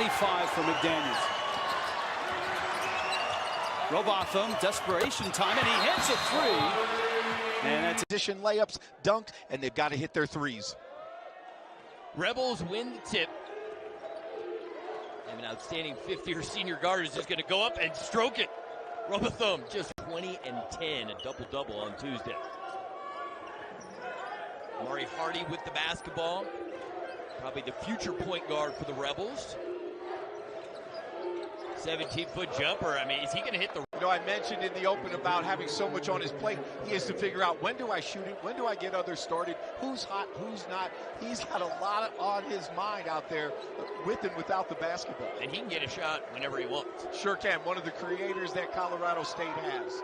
25 for McDaniels. Robotham, desperation time, and he hits a three. And that's position layups, dunked, and they've got to hit their threes. Rebels win the tip. And an outstanding fifth-year senior guard is just going to go up and stroke it. Robotham just 20 and 10, a double-double on Tuesday. Mari Hardy with the basketball. Probably the future point guard for the Rebels. 17-foot jumper. I mean, is he going to hit the... You know, I mentioned in the open about having so much on his plate. He has to figure out, when do I shoot it? When do I get others started? Who's hot? Who's not? He's got a lot on his mind out there with and without the basketball. And he can get a shot whenever he wants. Sure can. One of the creators that Colorado State has.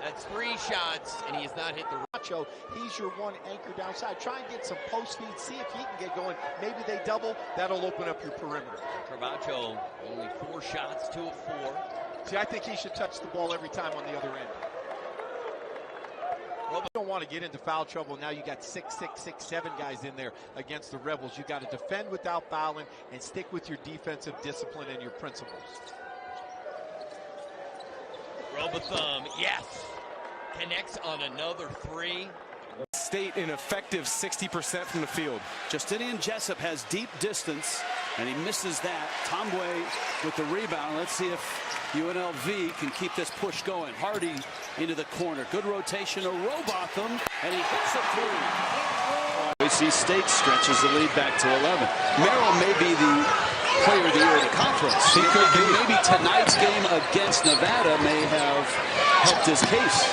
That's 3 shots, and he has not hit the... He's your one anchor downside. Try and get some post feed. See if he can get going. Maybe they double. That'll open up your perimeter. Carvacho, only 4 shots, 2 of 4. See, I think he should touch the ball every time on the other end. You don't want to get into foul trouble. Now you got 6, 7 guys in there against the Rebels. You got to defend without fouling and stick with your defensive discipline and your principles. Robotham, yes, connects on another 3. State an effective 60% from the field. Justinian Jessup has deep distance, and he misses that. Tomway with the rebound. Let's see if UNLV can keep this push going. Hardy into the corner. Good rotation of Robotham, and he hits a 3. Boise State stretches the lead back to 11. Merrill may be the player of the year in the conference. He could be. Maybe tonight's game against Nevada may have helped his case.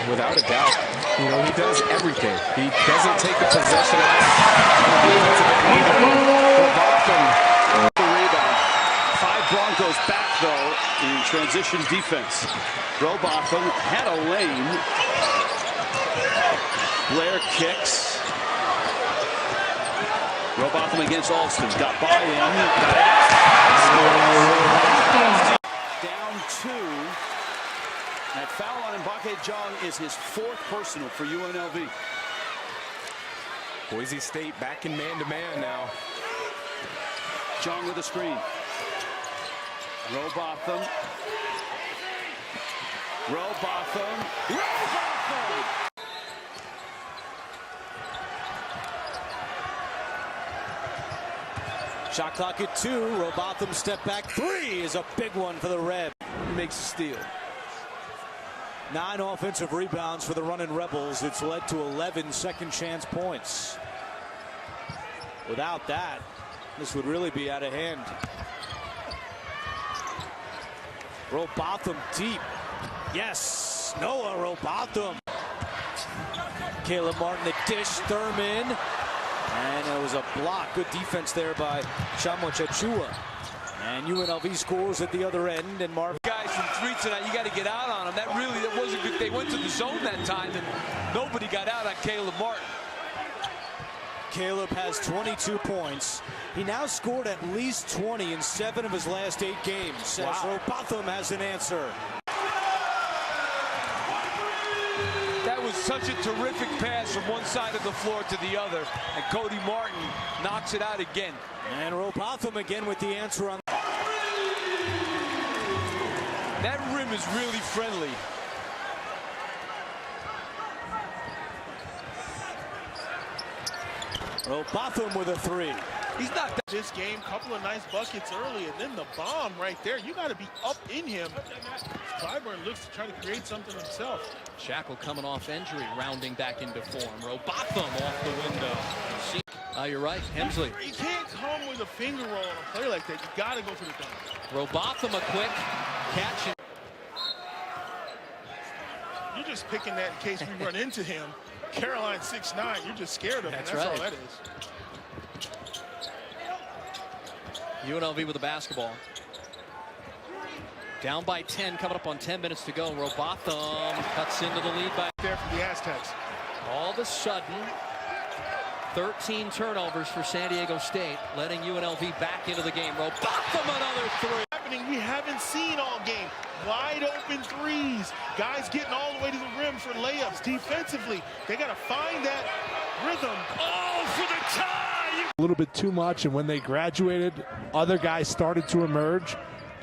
Without a doubt. You know, he does everything. He doesn't take a possession out. The rebound. 5 Broncos back, though, in transition defense. Robotham had a lane. Blair kicks. Robotham against Alston. Got by him. Down 2. That foul on Mbake Jong is his 4th personal for UNLV. Boise State back in man-to-man now. Jong with the screen. Robotham. Robotham. Shot clock at 2. Robotham step back 3 is a big one for the Rebs. Makes a steal. 9 offensive rebounds for the running Rebels. It's led to 11 second chance points. Without that, this would really be out of hand. Robotham deep. Yes, Noah Robotham. Caleb Martin the dish, Thurman. And it was a block. Good defense there by Shamo Chachua. And UNLV scores at the other end, and Marvin. Guys from 3 tonight, you got to get out on them. That wasn't good. They went to the zone that time, and nobody got out on Caleb Martin. Caleb has 22 points. He now scored at least 20 in 7 of his last 8 games. Wow. As Robotham has an answer. That was such a terrific pass from one side of the floor to the other, and Cody Martin knocks it out again. And Robotham again with the answer on. That rim is really friendly. Robotham with a 3. He's not this game. Couple of nice buckets early, and then the bomb right there. You got to be up in him. Clyburn looks to try to create something himself. Shackle coming off injury, rounding back into form. Robotham off the window. You're right, Hemsley. You can't come with a finger roll on a play like that. You got to go for the dunk. Robotham a quick catch. You're just picking that in case we run into him. Caroline 6'9", you're just scared of him. That's right. All that is. UNLV with the basketball. Down by 10, coming up on 10 minutes to go. Robotham cuts into the lead by... There for the Aztecs. All of a sudden, 13 turnovers for San Diego State, letting UNLV back into the game. Robotham another 3. Happening we haven't seen all game. Wide open threes. Guys getting all the way to the rim for layups. Defensively, they got to find that Rhythm. Oh, for the tie! A little bit too much, and when they graduated, other guys started to emerge.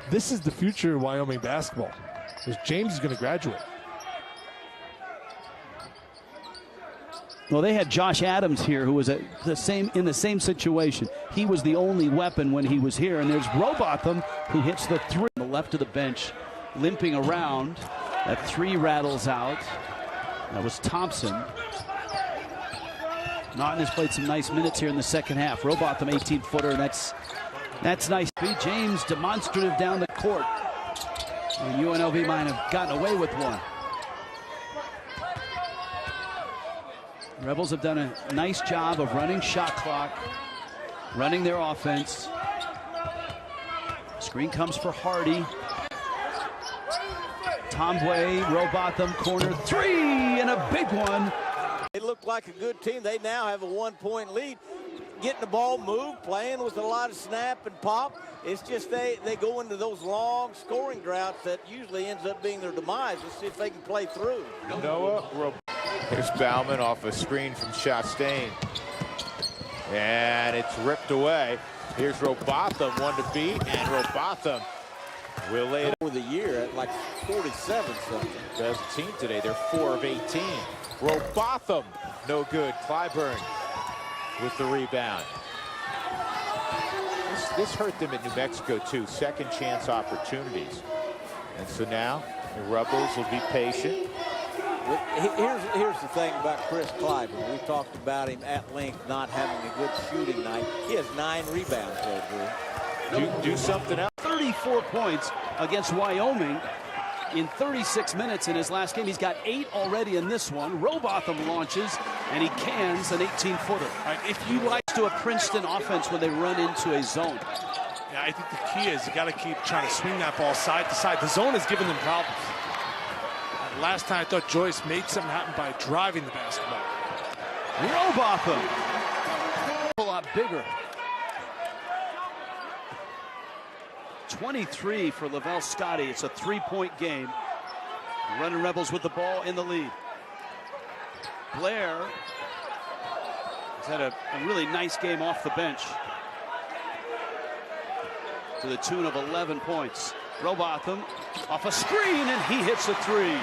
This is the future of Wyoming basketball, because James is going to graduate. Well, they had Josh Adams here, who was in the same situation. He was the only weapon when he was here. And there's Robotham, who hits the three. On the left of the bench, limping around. That three rattles out. That was Thompson. Naughton has played some nice minutes here in the second half. Robotham, 18-footer, and that's nice. B. James demonstrative down the court. And UNLV might have gotten away with one. Rebels have done a nice job of running shot clock, running their offense. Screen comes for Hardy. Tombway, Robotham, corner three, and a big one. They look like a good team. They now have a 1-point lead. Getting the ball moved, playing with a lot of snap and pop. It's just they go into those long scoring droughts that usually ends up being their demise. Let's see if they can play through. Here's Bauman off a screen from Chastain. And it's ripped away. Here's Robotham, one to beat, and Robotham will lay it over the year at like 47 something. Best team today. They're 4 of 18. Robotham, no good. Clyburn with the rebound. This hurt them in New Mexico too. Second chance opportunities. And so now the Rebels will be patient. Here's the thing about Chris Clyburn. We talked about him at length not having a good shooting night. He has 9 rebounds, though, Drew. Do something else. 34 points against Wyoming in 36 minutes in his last game. He's got 8 already in this one. Robotham launches, and he cans an 18-footer. Right, if you like To a Princeton offense when they run into a zone. Yeah, I think the key is you got to keep trying to swing that ball side to side. The zone has given them problems. Last time I thought Joyce made something happen by driving the basketball. Robotham. A lot bigger. 23 for Lavelle Scotty. It's a 3-point game. Running Rebels with the ball in the lead. Blair has had a really nice game off the bench to the tune of 11 points. Robotham off a screen, and he hits a three.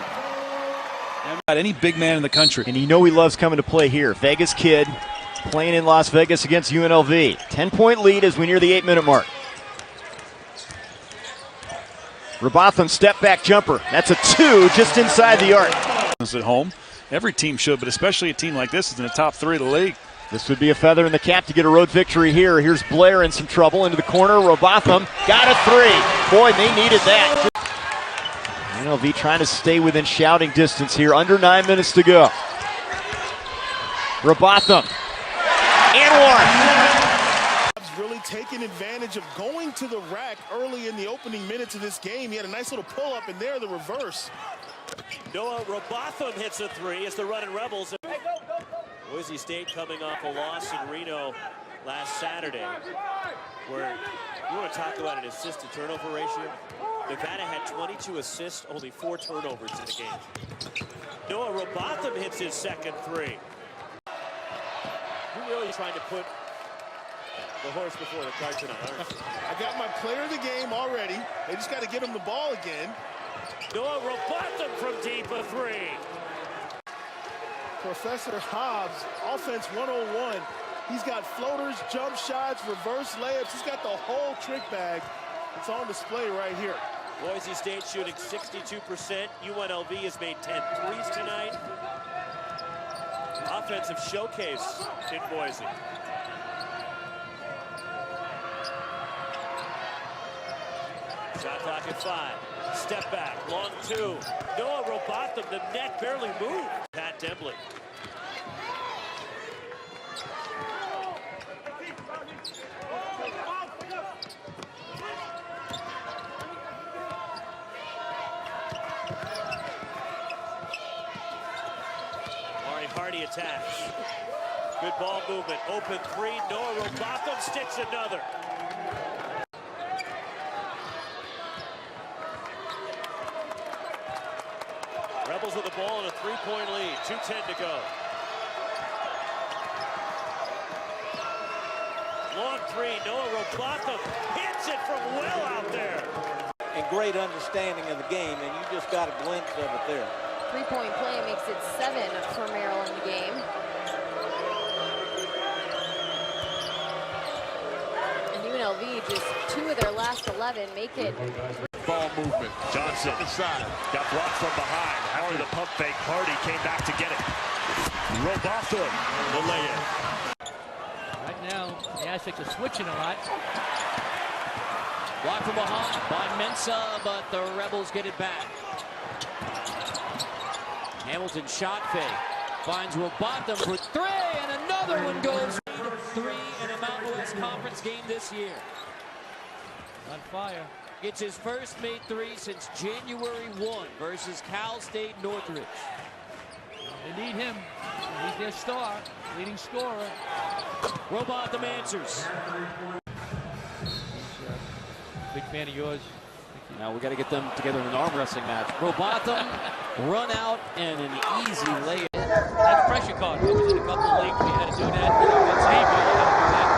Any big man in the country. And you know he loves coming to play here. Vegas kid playing in Las Vegas against UNLV. 10-point lead as we near the 8-minute mark. Robotham step back jumper. That's a 2 just inside the arc. At home, every team should, but especially a team like this is in the top 3 of the league. This would be a feather in the cap to get a road victory here. Here's Blair in some trouble into the corner. Robotham got a 3. Boy, they needed that. UNLV trying to stay within shouting distance here. Under 9 minutes to go. Robotham. And 1. Really taking advantage of going to the rack early in the opening minutes of this game. He had a nice little pull-up, and there the reverse. Noah Robotham hits a 3 as the running Rebels. Boise State coming off a loss in Reno last Saturday, where you want to talk about an assist-to-turnover ratio. Nevada had 22 assists, only 4 turnovers in the game. Noah Robotham hits his second 3. You're really trying to put the horse before the cart tonight, aren't you? I got my player of the game already. They just got to get him the ball again. Noah Robotham from deep, a 3. Professor Hobbs, offense 101. He's got floaters, jump shots, reverse layups. He's got the whole trick bag. It's on display right here. Boise State shooting 62%. UNLV has made 10 threes tonight. Offensive showcase in Boise. Shot clock at 5. Step back, long 2. Noah Robotham, the net barely moved. Pat Dembley. Hardy attacks. Good ball movement. Open 3. Noah Robotham sticks another. Rebels with the ball and a 3-point lead. 2:10 to go. long three. Noah Robotham hits it from well out there. And great understanding of the game, and you just got a glimpse of it there. Three-point play makes it 7 for Merrill in the game. And UNLV just 2 of their last 11 make it. Ball movement. Johnson inside. Got blocked from behind. After the pump fake, Hardy came back to get it. Robotham, the lay-in. Right now, the Aztecs are switching a lot. Block from behind by Mensah, but the Rebels get it back. Hamilton shot fake. Finds Robotham for 3, and another one goes. 3 in a Mountain West Conference game this year. On fire. Gets his first made 3 since January 1 versus Cal State Northridge. They need him. He's their star, leading scorer. Robotham answers. Big fan of yours. Now we got to get them together in an arm wrestling match. Robotham run out and an easy layup. That's pressure card. It was in a couple of leagues. We had to do that. That's Xavier had to do that.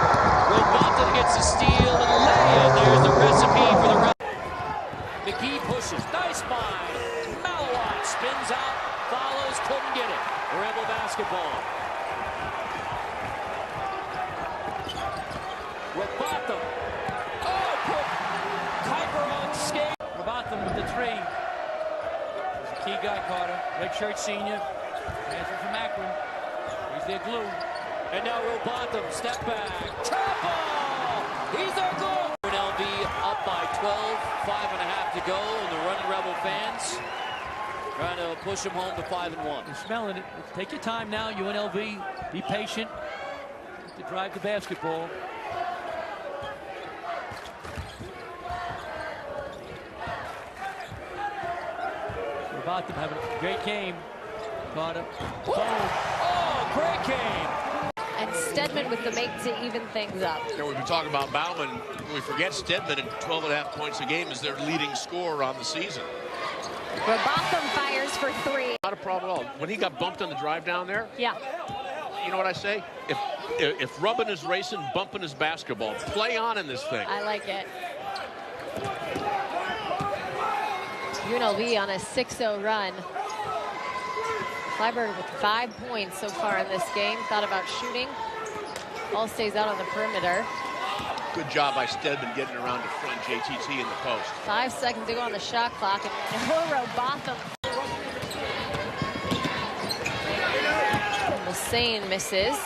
Robotham gets a steal and lay-in. There's the recipe for the Rebels. McGee pushes. Nice find. Malawat spins out. Follows. Couldn't get it. Rebel basketball. Robotham. Oh, put Kuiper on skate. Robotham with the 3. He's a key guy, Carter. Redshirt senior. Transfer from Akron. He's their glue. And now Robotham, step back. Trap ball! He's their glue! UNLV up by 12, 5.5 to go, and the running Rebel fans trying to push them home to 5-1. You're smelling it. Take your time now, UNLV. Be patient. To drive the basketball. Robotham having a great game. Carter. Oh, great game. And Stedman with the make to even things up. You know, we've been talking about Bauman. We forget Stedman at 12.5 points a game is their leading scorer on the season. Robotham fires for 3. Not a problem at all. When he got bumped on the drive down there, yeah. You know what I say? If rubbing is racing, bumping is basketball. Play on in this thing. I like it. UNLV on a 6-0 run. Clyburn with 5 points so far in this game. Thought about shooting. Ball stays out on the perimeter. Good job by Stedman getting around to front JTT in the post. 5 seconds to go on the shot clock. And Noah Robotham. Hussein misses.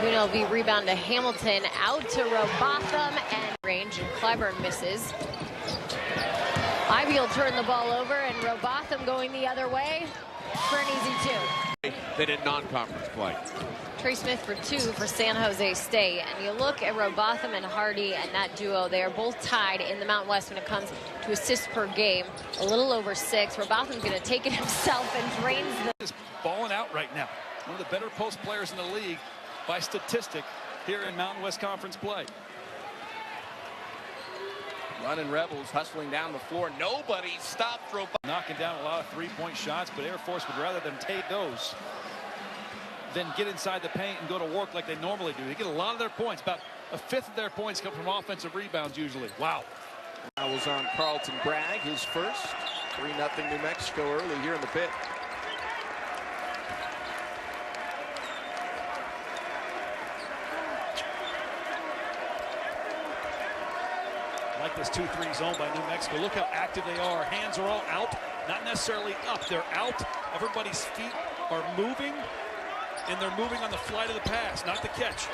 UNLV rebound to Hamilton. Out to Robotham and range. And Clyburn misses. Ivy will turn the ball over, and Robotham going the other way for an easy 2. They did non-conference play. Trey Smith for 2 for San Jose State. And you look at Robotham and Hardy and that duo, they are both tied in the Mountain West when it comes to assists per game. A little over 6. Robotham's going to take it himself and drains the... Is balling out right now. One of the better post players in the league by statistic here in Mountain West Conference play. Running Rebels hustling down the floor. Nobody stopped Robotham. Knocking down a lot of three-point shots, but Air Force would rather them take those than get inside the paint and go to work like they normally do. They get a lot of their points. About a fifth of their points come from offensive rebounds usually. Wow. Fouls on Carlton Bragg, his first. 3-0 New Mexico early here in the pit. I like this 2-3 zone by New Mexico. Look how active they are. Hands are all out, not necessarily up. They're out. Everybody's feet are moving, and they're moving on the flight of the pass, not the catch.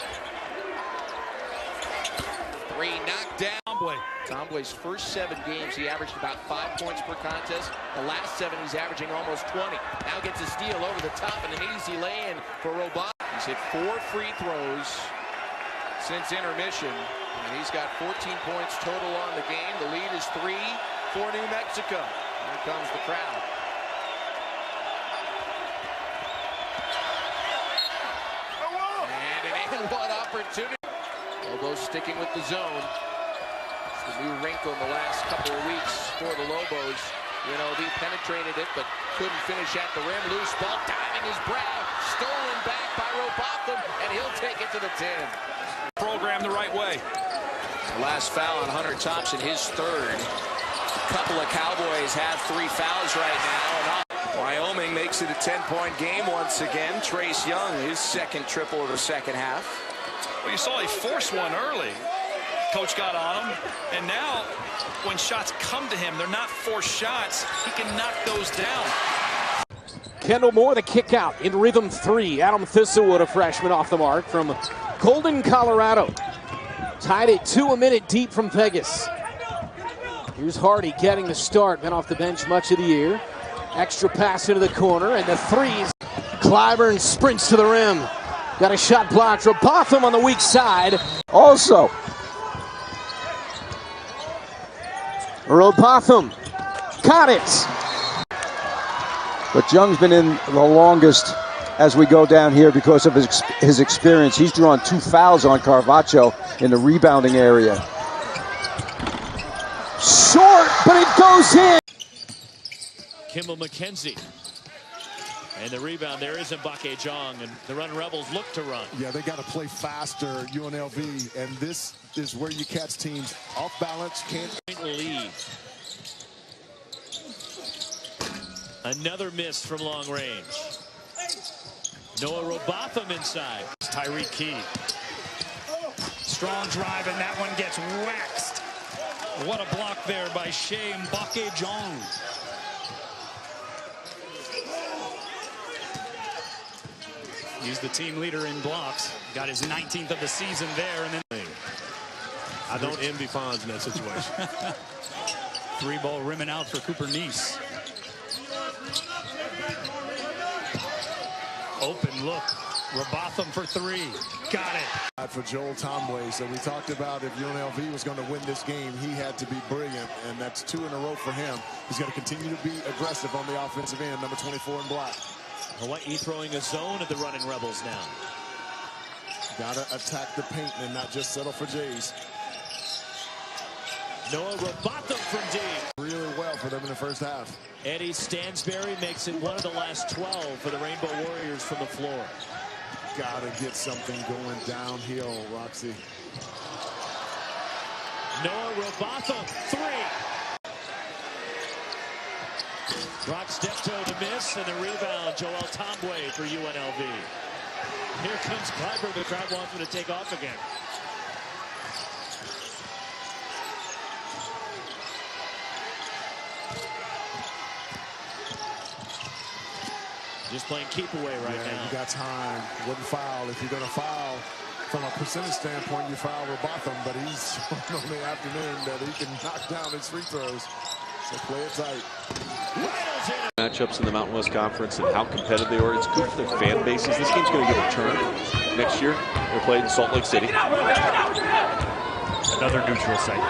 3 knocked down. Tombway's first 7 games, he averaged about 5 points per contest. The last 7, he's averaging almost 20. Now gets a steal over the top and an easy lay-in for Robotham. He's hit 4 free throws since intermission, and he's got 14 points total on the game. The lead is 3 for New Mexico. Here comes the crowd. And what opportunity. Lobos sticking with the zone. It's the new wrinkle in the last couple of weeks for the Lobos. UNLV penetrated it, but couldn't finish at the rim. Loose ball, diving is Brad. Stolen back by Robotham, and he'll take it to the 10. Program the right way. Last foul on Hunter Thompson, his third. A couple of Cowboys have 3 fouls right now. Wyoming makes it a 10-point game once again. Trace Young, his second triple of the second half. Well, you saw he forced one early. Coach got on him, and now when shots come to him, they're not forced shots. He can knock those down. Kendall Moore, the kick out in rhythm 3. Adam Thistlewood, a freshman, off the mark from Golden, Colorado. Tied at 2 a minute deep from Vegas. Here's Hardy getting the start, been off the bench much of the year. Extra pass into the corner, and the threes. Clyburn sprints to the rim. Got a shot blocked. Robotham on the weak side. Also, Robotham got it. But Young's been in the longest as we go down here because of his experience. He's drawn 2 fouls on Carvacho in the rebounding area. Short, but it goes in. Kimball McKenzie. And the rebound there is Mbake Jong, and the Run Rebels look to run. Yeah, they got to play faster, UNLV, and this is where you catch teams off balance, can't lead. Another miss from long range. Noah Robotham inside. Tyreek Key. Strong drive, and that one gets waxed. What a block there by Shea Mbake Jong. He's the team leader in blocks. Got his 19th of the season there, and then I don't envy Fonz in that situation. 3-ball rimming out for Cooper Neese. Open look. Robotham for 3. Got it. For Joel Tomway. So we talked about if UNLV was going to win this game, he had to be brilliant, and that's 2 in a row for him. He's going to continue to be aggressive on the offensive end, number 24 in black. Hawaii throwing a zone at the Running Rebels now. Gotta attack the paint and not just settle for J's. Noah Robotham from deep. Really well for them in the first half. Eddie Stansberry makes it one of the last 12 for the Rainbow Warriors from the floor. Gotta get something going downhill, Roxy. Noah Robotham, 3. Brock Steptoe to miss, and the rebound, Joel Tomway for UNLV. Here comes Clyburn. The crowd wants him to take off again. Just playing keep away right now. You got time. Wouldn't foul. If you're going to foul, from a percentage standpoint, you foul Robotham, but he's shown on the afternoon that he can knock down his free throws. So play it tight. Matchups in the Mountain West Conference and how competitive they are. It's good for their fan bases. This game's going to get a turn next year. They're playing in Salt Lake City. Another neutral site.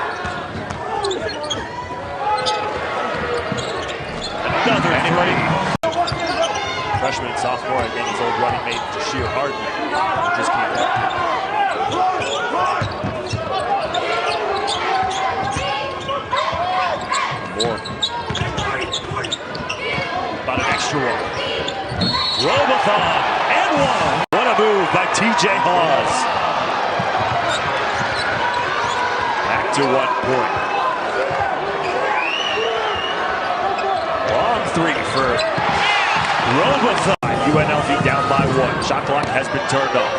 Another anybody. Freshman and sophomore, and then his old running mate, Jashir Harden, just came back. More. About an extra one. Robotham and one. What a move by TJ Hawes. Back to 1 point. Long 3 for Robotham. UNLV down by 1. Shot clock has been turned off.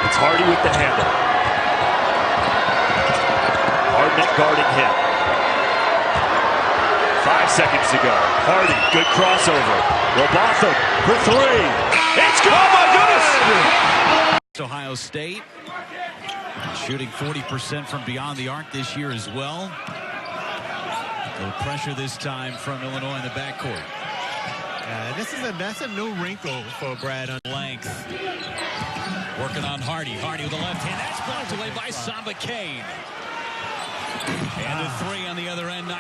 It's Hardy with the handle. Hardnett guarding him. 5 seconds to go. Hardy, good crossover. Robotham for 3. It's good! Oh my goodness! Ohio State shooting 40% from beyond the arc this year as well. No pressure this time from Illinois in the backcourt. That's a new wrinkle for Brad on length. Working on Hardy. Hardy with the left hand. That's blocked away by Samba Kane. And a 3 on the other end.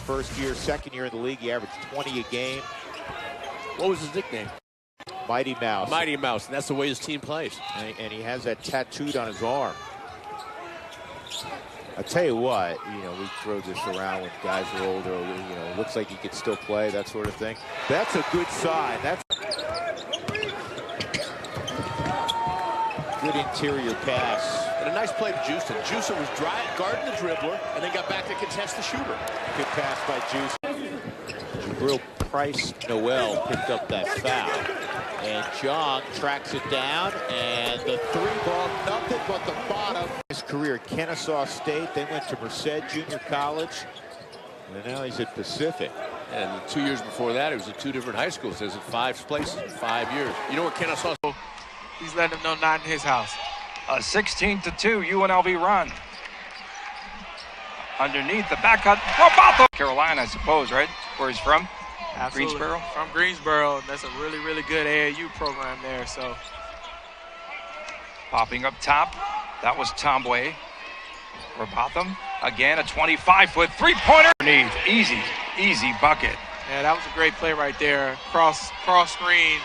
first year. Second year in the league, he averaged 20 a game. What was his nickname? Mighty Mouse. Mighty Mouse, and that's the way his team plays. And he has that tattooed on his arm. I tell you what, we throw this around when guys are older, looks like he could still play, that sort of thing. That's a good sign. That's good interior pass. And a nice play to Juice. Juice was guarding the dribbler and then got back to contest the shooter. Good pass by Juice. Jabril Price Noel picked up that foul. And Jong tracks it down, and the three ball, nothing but the bottom. His career at Kennesaw State, then went to Merced Junior College, and now he's at Pacific. And 2 years before that, he was at 2 different high schools. He was at 5 places in 5 years. You know where Kennesaw? He's letting them know not in his house. A 16-2 UNLV run. Underneath the back cut, Robotham. Carolina, I suppose, right? Where he's from? Absolutely. Greensboro? From Greensboro. That's a really, really good AAU program there. So popping up top, that was Tombway. Robotham, again, a 25-foot three-pointer. Easy bucket. Yeah, that was a great play right there. Cross screen.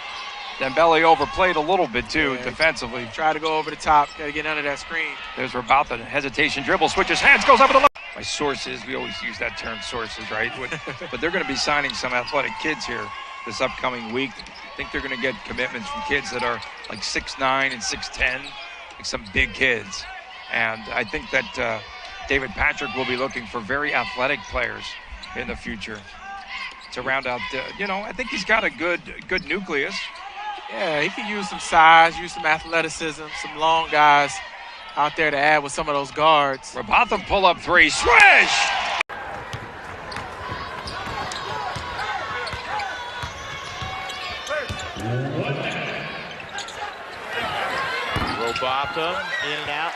Dembele overplayed a little bit, too, defensively. Try to go over the top. Got to get under that screen. There's Robotham, hesitation, dribble, switches hands, goes up to the left. My sources, we always use that term, sources, right? But they're going to be signing some athletic kids here this upcoming week. I think they're going to get commitments from kids that are like 6'9" and 6'10", like some big kids. And I think that David Patrick will be looking for very athletic players in the future to round out, I think he's got a good nucleus. Yeah, he could use some size, use some athleticism, some long guys out there to add with some of those guards. Robotham pull-up three, swish! Robotham in and out.